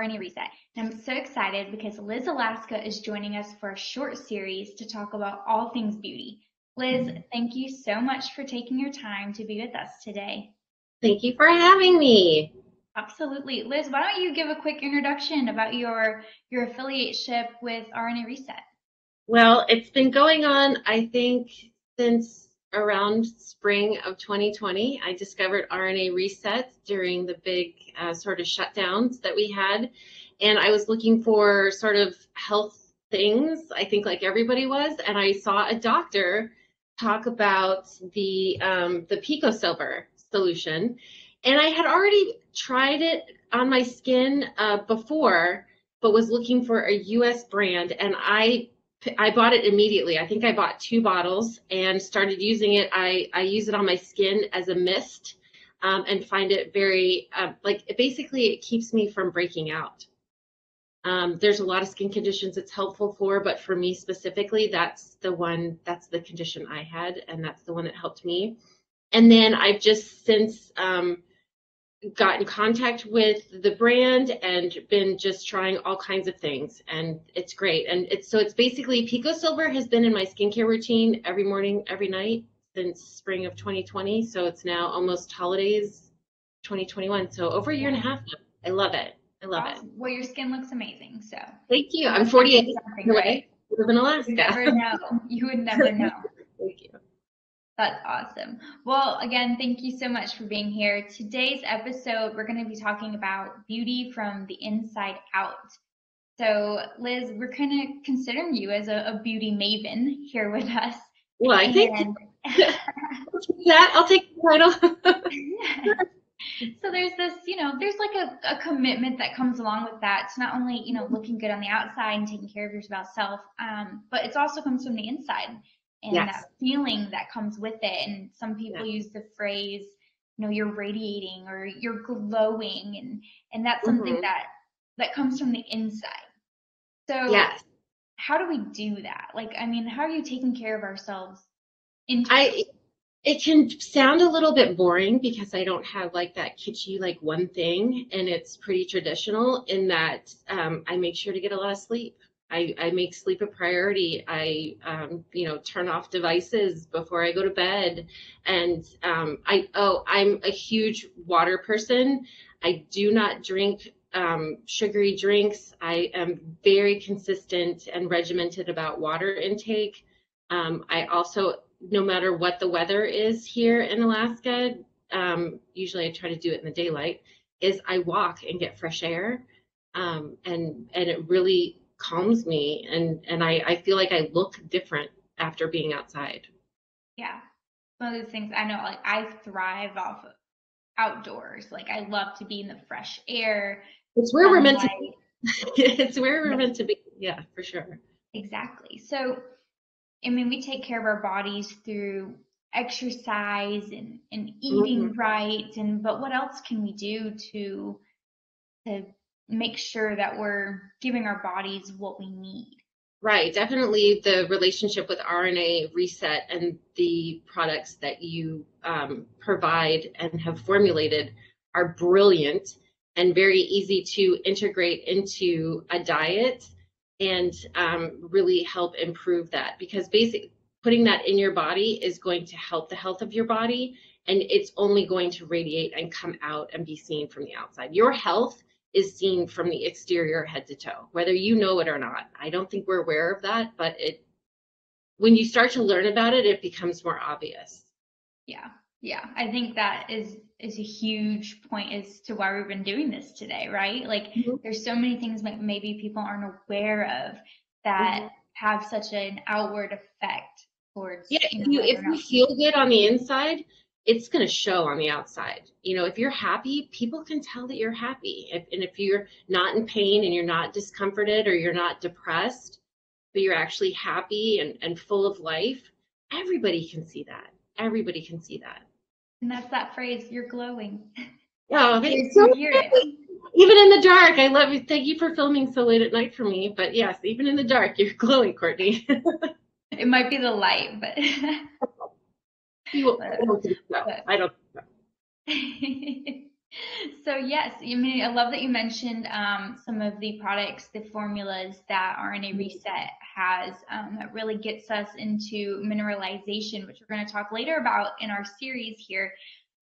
RnA ReSet. And I'm so excited because Liz Alaska is joining us for a short series to talk about all things beauty. Liz, thank you so much for taking your time to be with us today. Thank you for having me. Absolutely. Liz, why don't you give a quick introduction about your affiliateship with RnA ReSet? Well, it's been going on, I think, since around spring of 2020. I discovered RnA ReSet during the big sort of shutdowns that we had. And I was looking for sort of health things, I think like everybody was. And I saw a doctor talk about the Pico Silver solution. And I had already tried it on my skin before, but was looking for a US brand. And I bought it immediately. I think I bought 2 bottles and started using it. I use it on my skin as a mist and find it very, basically it keeps me from breaking out. There's a lot of skin conditions it's helpful for, but for me specifically, that's the condition I had, and that's the one that helped me. And then I've just since got in contact with the brand and been just trying all kinds of things, and it's great. And it's basically Pico Silver has been in my skincare routine every morning, every night since spring of 2020. So it's now almost holidays 2021. So over a year and a half now. I love it. I love it. Well, your skin looks amazing. So thank you. I'm 48. Right? I live in Alaska. You never know. You would never know. Thank you. That's awesome. Well, again, thank you so much for being here. Today's episode, we're going to be talking about beauty from the inside out. So, Liz, we're kind of considering you as a beauty maven here with us. Well, I think I'll take the title. So there's this, there's like a commitment that comes along with that. It's not only, looking good on the outside and taking care of yourself, but it also comes from the inside. And yes. That feeling that comes with it. And some people use the phrase, you're radiating or you're glowing, and that's something that comes from the inside. So yes. How do we do that? How are you taking care of ourselves? It can sound a little bit boring because I don't have like that kitschy like one thing, and it's pretty traditional in that I make sure to get a lot of sleep. I make sleep a priority. I turn off devices before I go to bed, and I'm a huge water person. I do not drink sugary drinks. I am very consistent and regimented about water intake. I also, no matter what the weather is here in Alaska, usually I try to do it in the daylight, is I walk and get fresh air, and it really calms me, and I feel like I look different after being outside. Yeah, one of those things I know, like I thrive off of outdoors. Like I love to be in the fresh air. It's where we're meant to be. It's where we're meant to be. Yeah, for sure. Exactly. So, we take care of our bodies through exercise and eating right, but what else can we do to make sure that we're giving our bodies what we need? Right, definitely the relationship with RnA ReSet and the products that you provide and have formulated are brilliant and very easy to integrate into a diet and really help improve that, because basically putting that in your body is going to help the health of your body, and it's only going to radiate and come out and be seen from the outside. Your health is seen from the exterior head to toe, whether you know it or not. I don't think we're aware of that, but when you start to learn about it, it becomes more obvious. Yeah. I think that is a huge point as to why we've been doing this today, right? Like there's so many things maybe people aren't aware of that have such an outward effect towards. Yeah, if you feel good on the inside, it's going to show on the outside. If you're happy, people can tell that you're happy. And if you're not in pain and you're not discomforted or you're not depressed, but you're actually happy and full of life, everybody can see that. Everybody can see that. And that's that phrase, you're glowing. Oh, it's so hear it. Even in the dark, I love you. Thank you for filming so late at night for me. But yes, even in the dark, you're glowing, Courtney. It might be the light, but I don't think so. So yes, I mean, I love that you mentioned some of the products, the formulas that RNA Reset has that really gets us into mineralization, which we're going to talk later about in our series here.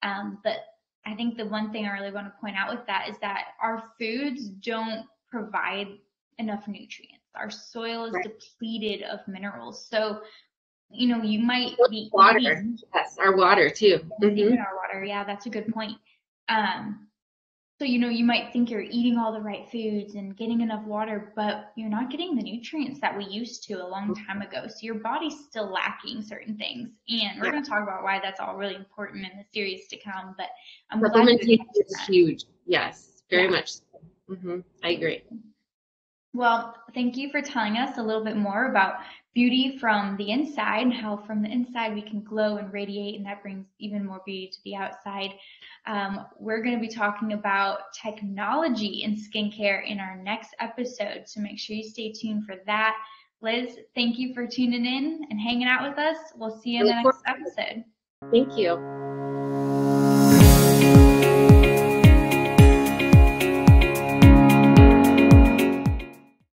But I think the one thing I really want to point out with that is that our foods don't provide enough nutrients. Our soil is Right. depleted of minerals. So, you might be Water. eating, Yes, our water too. even our water. Yeah, that's a good point. Um, so, you might think you're eating all the right foods and getting enough water, but you're not getting the nutrients that we used to a long time ago. So your body's still lacking certain things. And we're Yeah. going to talk about why that's all really important in the series to come. But I'm glad you Supplementation mentioned is that. huge. Yes, very Yeah. much so. I agree. Well, thank you for telling us a little bit more about beauty from the inside and how from the inside we can glow and radiate, and that brings even more beauty to the outside. We're going to be talking about technology in skincare in our next episode, so make sure you stay tuned for that. Liz, thank you for tuning in and hanging out with us. We'll see you I in the look forward next to it. episode. Thank you.